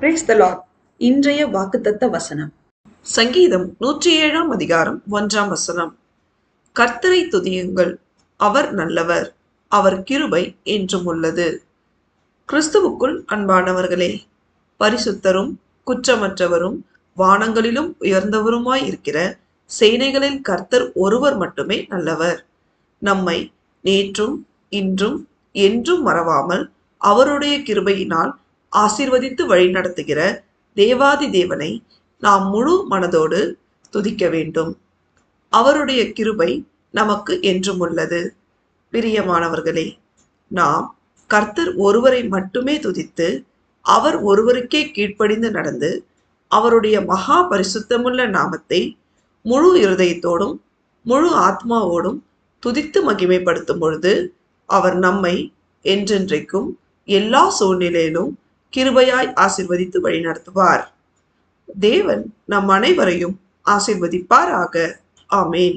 Praise the Lord. இன்றைய வாக்குத்தத்த வசனம் சங்கீதம் 107 அதிகாரம் 1 கர்த்தரை துதியுங்கள், அவர் நல்லவர், அவர் கிருபை என்றும் உள்ளது. கிறிஸ்துவுக்குள் அன்பானவர்களே, பரிசுத்தரும் குற்றமற்றவரும் வானங்களிலும் உயர்ந்தவருமாய் இருக்கிற சேனைகளில் கர்த்தர் ஒருவர் மட்டுமே நல்லவர். நம்மை நேற்றும் இன்றும் என்றும் மறவாமல் அவருடைய கிருபையினால் ஆசீர்வதித்து வழிநடத்துகிற தேவாதி தேவனை நாம் முழு மனதோடு துதிக்க வேண்டும். அவருடைய கிருபை நமக்கு என்றும் உள்ளது. பிரியமானவர்களே, நாம் கர்த்தர் ஒருவரை மட்டுமே துதித்து அவர் ஒருவருக்கே கீழ்ப்படிந்து நடந்து அவருடைய மகா பரிசுத்தமுள்ள நாமத்தை முழு இருதயத்தோடும் முழு ஆத்மாவோடும் துதித்து மகிமைப்படுத்தும் பொழுது அவர் நம்மை என்றென்றைக்கும் எல்லா சூழ்நிலையிலும் கிருபையாய் ஆசீர்வதித்து வழிநடத்துவார். தேவன் நம் அனைவரையும் ஆசீர்வதிப்பாராக. ஆமேன்.